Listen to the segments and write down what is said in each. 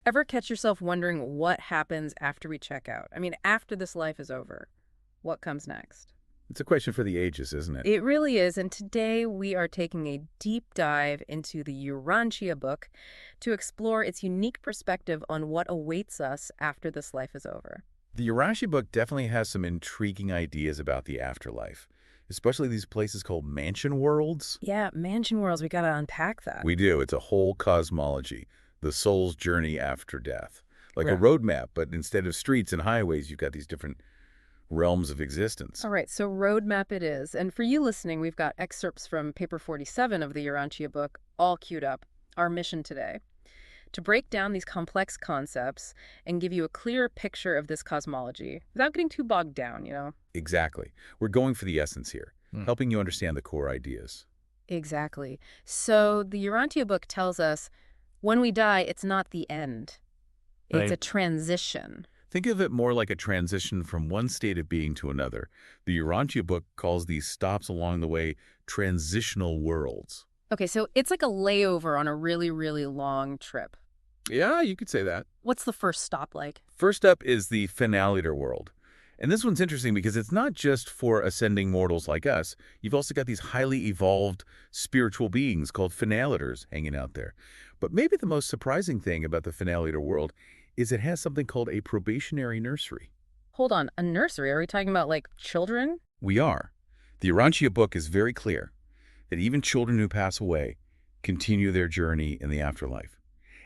Ever catch yourself wondering what happens after we check out? I mean, after this life is over, what comes next? It's a question for the ages, isn't it? It really is, and today we are taking a deep dive into the Urantia book to explore its unique perspective on what awaits us after this life is over. The Urantia book definitely has some intriguing ideas about the afterlife, especially these places called mansion worlds. Yeah, mansion worlds, we gotta unpack that. We do. It's a whole cosmology, the soul's journey after death. Like a Right. roadmap, but instead of streets and highways, you've got these different realms of existence. All right, so roadmap it is. And for you listening, we've got excerpts from paper 47 of the Urantia book all queued up. Our mission today, to break down these complex concepts and give you a clearer picture of this cosmology without getting too bogged down. Exactly. We're going for the essence here, helping you understand the core ideas. Exactly. So the Urantia book tells us when we die, it's not the end. It's Right. a transition. Think of it more like a transition from one state of being to another. The Urantia book calls these stops along the way transitional worlds. Okay, so it's like a layover on a really, really long trip. Yeah, you could say that. What's the first stop like? First up is the finaliter world. And this one's interesting because it's not just for ascending mortals like us. You've also got these highly evolved spiritual beings called finaliters hanging out there. But maybe the most surprising thing about the finaliter world is it has something called a probationary nursery. Hold on, a nursery? Are we talking about like children? We are. The Urantia book is very clear that even children who pass away continue their journey in the afterlife.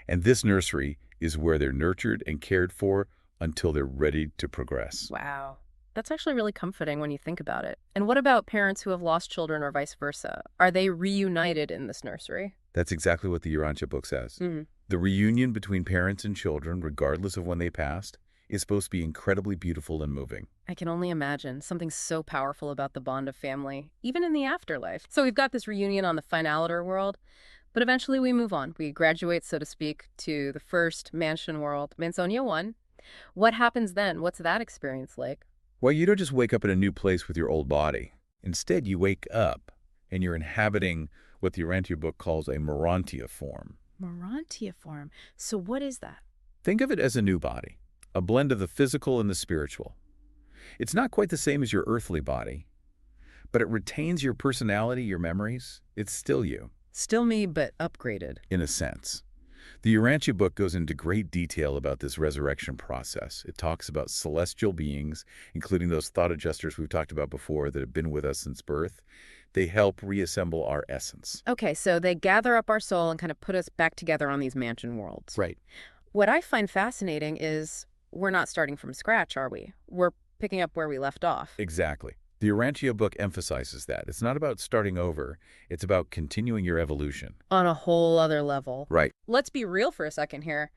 And this nursery is where they're nurtured and cared for until they're ready to progress. Wow. That's actually really comforting when you think about it. And what about parents who have lost children or vice versa? Are they reunited in this nursery? That's exactly what the Urantia book says. The reunion between parents and children, regardless of when they passed, is supposed to be incredibly beautiful and moving. I can only imagine something so powerful about the bond of family, even in the afterlife. So we've got this reunion on the finaliter world, but eventually we move on. We graduate, so to speak, to the first mansion world, Mansonia 1. What happens then? What's that experience like? Well, you don't just wake up in a new place with your old body. Instead, you wake up and you're inhabiting what the Urantia book calls a Urantia form. Urantia form. So what is that? Think of it as a new body, a blend of the physical and the spiritual. It's not quite the same as your earthly body, but it retains your personality, your memories. It's still you, Still me, but upgraded. in a sense. The Urantia book goes into great detail about this resurrection process. It talks about celestial beings, including those thought adjusters we've talked about before that have been with us since birth. They help reassemble our essence. Okay, so they gather up our soul and kind of put us back together on these mansion worlds. Right. What I find fascinating is we're not starting from scratch, are we? We're picking up where we left off. Exactly. The Urantia book emphasizes that. It's not about starting over. It's about continuing your evolution. On a whole other level. Right. Let's be real for a second here.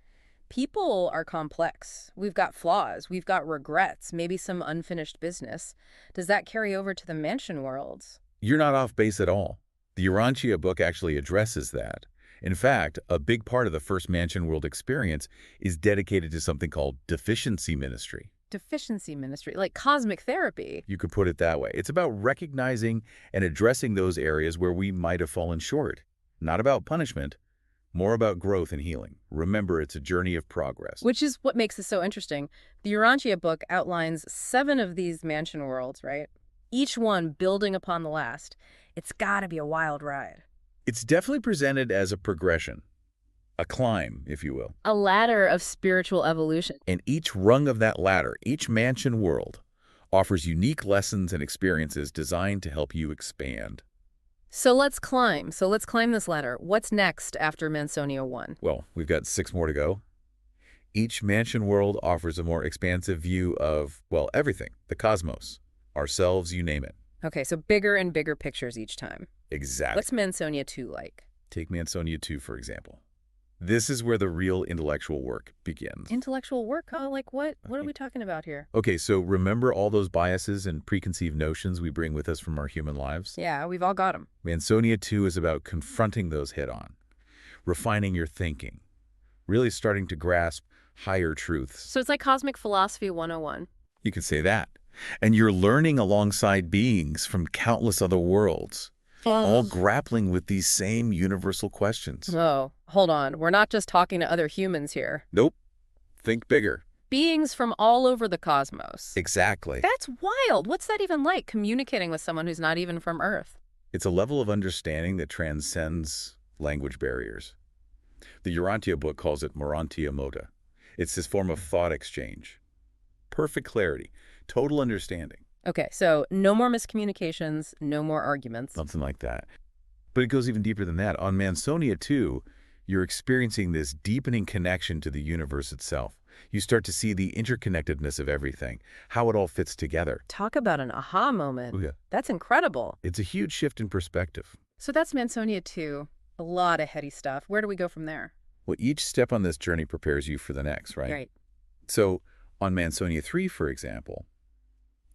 People are complex. We've got flaws. We've got regrets, maybe some unfinished business. Does that carry over to the mansion worlds? You're not off base at all. The Urantia book actually addresses that. In fact, a big part of the first mansion world experience is dedicated to something called deficiency ministry. Deficiency ministry, like cosmic therapy. You could put it that way. It's about recognizing and addressing those areas where we might have fallen short. Not about punishment, more about growth and healing. Remember, it's a journey of progress. Which is what makes this so interesting. The Urantia book outlines 7 of these mansion worlds, right? Each one building upon the last. It's gotta be a wild ride. It's definitely presented as a progression, a climb, if you will. A ladder of spiritual evolution. And each rung of that ladder, each mansion world, offers unique lessons and experiences designed to help you expand. So let's climb. This ladder. What's next after Mansonia 1? Well, we've got 6 more to go. Each mansion world offers a more expansive view of, well, everything, the cosmos, ourselves, you name it. Okay, so bigger and bigger pictures each time. Exactly. What's Mansonia 2 like? Take Mansonia 2, for example. This is where the real intellectual work begins. Intellectual work? Oh, like what? What are we talking about here? Okay, so remember all those biases and preconceived notions we bring with us from our human lives? Yeah, we've all got them. Mansonia 2 is about confronting those head-on, refining your thinking, really starting to grasp higher truths. So it's like Cosmic Philosophy 101. You could say that. And you're learning alongside beings from countless other worlds. all grappling with these same universal questions. Oh, hold on. We're not just talking to other humans here. Nope. Think bigger. Beings from all over the cosmos. Exactly. That's wild. What's that even like, communicating with someone who's not even from Earth? It's a level of understanding that transcends language barriers. The Urantia book calls it Urantia Moda. It's this form of thought exchange. Perfect clarity, total understanding. Okay, so no more miscommunications, no more arguments. Something like that. But it goes even deeper than that. On Mansonia 2, you're experiencing this deepening connection to the universe itself. You start to see the interconnectedness of everything, how it all fits together. Talk about an aha moment. Oh, yeah. That's incredible. It's a huge shift in perspective. So that's Mansonia 2. A lot of heady stuff. Where do we go from there? Well, each step on this journey prepares you for the next, right? Right. So on Mansonia 3, for example,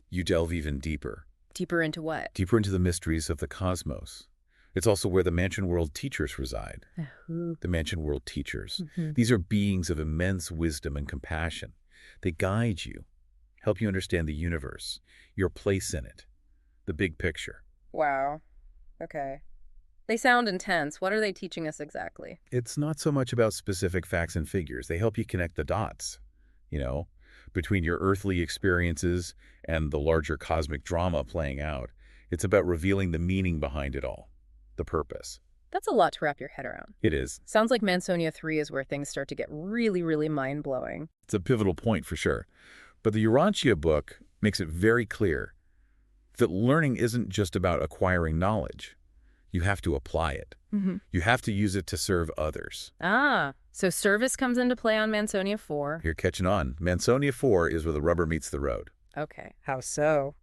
you delve even deeper. Deeper into what? Deeper into the mysteries of the cosmos. It's also where the Mansion World teachers reside. The Mansion World teachers. These are beings of immense wisdom and compassion. They guide you, help you understand the universe, your place in it, the big picture. Wow. Okay. They sound intense. What are they teaching us exactly? It's not so much about specific facts and figures. They help you connect the dots, between your earthly experiences and the larger cosmic drama playing out. It's about revealing the meaning behind it all, the purpose. That's a lot to wrap your head around. It is. Sounds like Mansonia 3 is where things start to get really, really mind-blowing. It's a pivotal point for sure. But the Urantia book makes it very clear that learning isn't just about acquiring knowledge. You have to apply it. You have to use it to serve others. Ah, so service comes into play on Mansonia 4. You're catching on. Mansonia 4 is where the rubber meets the road. Okay, how so?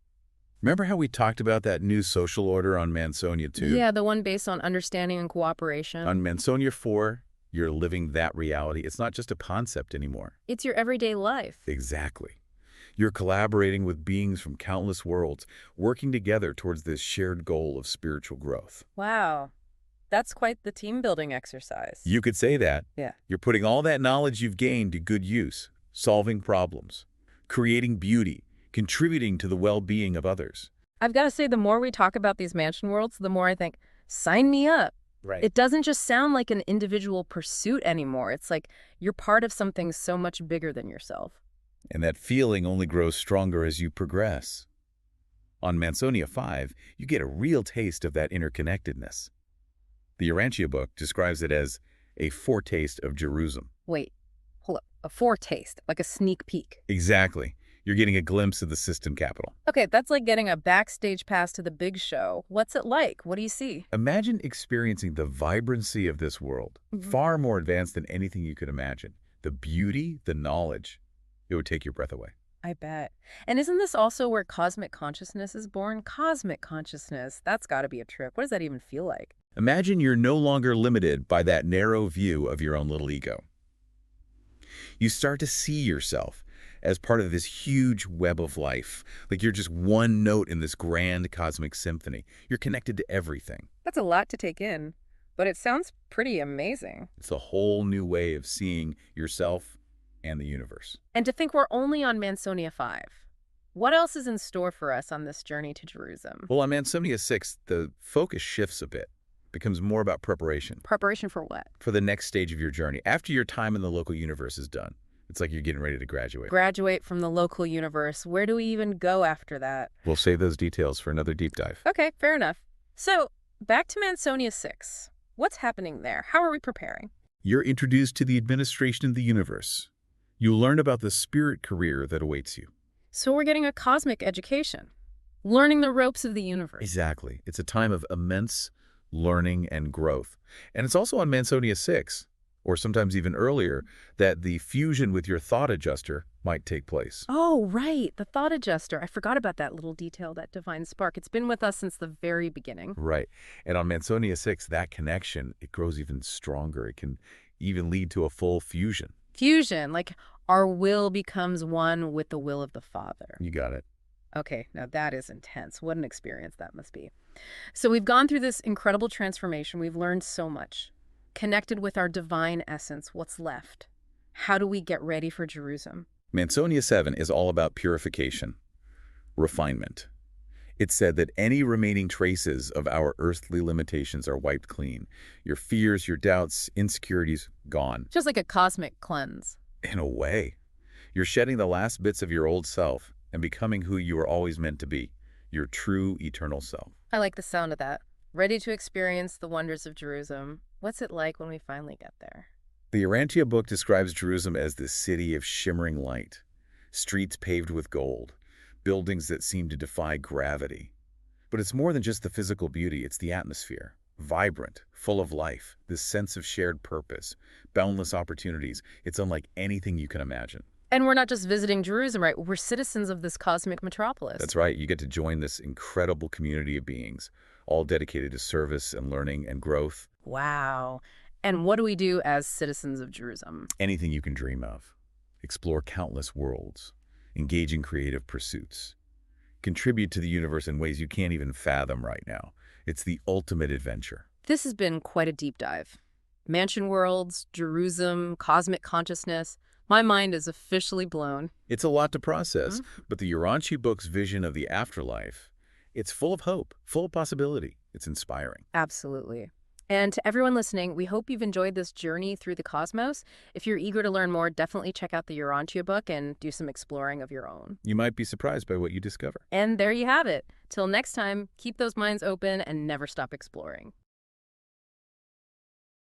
Remember how we talked about that new social order on Mansonia 2? Yeah, the one based on understanding and cooperation. On Mansonia 4, you're living that reality. It's not just a concept anymore. It's your everyday life. Exactly. You're collaborating with beings from countless worlds, working together towards this shared goal of spiritual growth. Wow. That's quite the team-building exercise. You could say that. Yeah. You're putting all that knowledge you've gained to good use, solving problems, creating beauty, contributing to the well-being of others. I've got to say, the more we talk about these mansion worlds, the more I think, sign me up. Right. It doesn't just sound like an individual pursuit anymore. It's like you're part of something so much bigger than yourself. And that feeling only grows stronger as you progress. On Mansonia 5, you get a real taste of that interconnectedness. The Urantia book describes it as a foretaste of Jerusalem. Wait, hold up. A foretaste, like a sneak peek. Exactly. You're getting a glimpse of the system capital. Okay, that's like getting a backstage pass to the big show. What's it like? What do you see? Imagine experiencing the vibrancy of this world, far more advanced than anything you could imagine. The beauty, the knowledge. It would take your breath away. I bet. And isn't this also where cosmic consciousness is born? Cosmic consciousness. That's got to be a trip. What does that even feel like? Imagine you're no longer limited by that narrow view of your own little ego. You start to see yourself as part of this huge web of life, like you're just one note in this grand cosmic symphony. You're connected to everything. That's a lot to take in, but it sounds pretty amazing. It's a whole new way of seeing yourself and the universe. And to think we're only on Mansonia 5. What else is in store for us on this journey to Jerusalem? Well, on Mansonia 6, the focus shifts a bit. Becomes more about preparation. Preparation for what? For the next stage of your journey. After your time in the local universe is done, it's like you're getting ready to graduate. Graduate from the local universe. Where do we even go after that? We'll save those details for another deep dive. Okay, fair enough. So, back to Mansonia 6. What's happening there? How are we preparing? You're introduced to the administration of the universe. You learn about the spirit career that awaits you. So we're getting a cosmic education. Learning the ropes of the universe. Exactly. It's a time of immense learning and growth. And it's also on Mansonia 6, or sometimes even earlier, that the fusion with your thought adjuster might take place. Oh, right. The thought adjuster. I forgot about that little detail, that divine spark. It's been with us since the very beginning. Right. And on Mansonia 6, that connection, it grows even stronger. It can even lead to a full fusion. Fusion, like our will becomes one with the will of the Father. You got it. Okay, now that is intense. What an experience that must be. So we've gone through this incredible transformation. We've learned so much. Connected with our divine essence, what's left? How do we get ready for Jerusalem? Mansonia 7 is all about purification, refinement. It said that any remaining traces of our earthly limitations are wiped clean. Your fears, your doubts, insecurities, gone. Just like a cosmic cleanse. In a way. You're shedding the last bits of your old self and becoming who you were always meant to be, your true eternal self. I like the sound of that. Ready to experience the wonders of Jerusalem. What's it like when we finally get there? The Urantia book describes Jerusalem as this city of shimmering light, streets paved with gold, buildings that seem to defy gravity. But it's more than just the physical beauty, it's the atmosphere. Vibrant, full of life, this sense of shared purpose, boundless opportunities. It's unlike anything you can imagine. And we're not just visiting Jerusalem, right? We're citizens of this cosmic metropolis. That's right. You get to join this incredible community of beings, all dedicated to service and learning and growth. Wow. And what do we do as citizens of Jerusalem? Anything you can dream of. Explore countless worlds. Engage in creative pursuits. Contribute to the universe in ways you can't even fathom right now. It's the ultimate adventure. This has been quite a deep dive. Mansion worlds, Jerusalem, cosmic consciousness. My mind is officially blown. It's a lot to process, but the Urantia book's vision of the afterlife, it's full of hope, full of possibility. It's inspiring. Absolutely. And to everyone listening, we hope you've enjoyed this journey through the cosmos. If you're eager to learn more, definitely check out the Urantia book and do some exploring of your own. You might be surprised by what you discover. And there you have it. Till next time, keep those minds open and never stop exploring.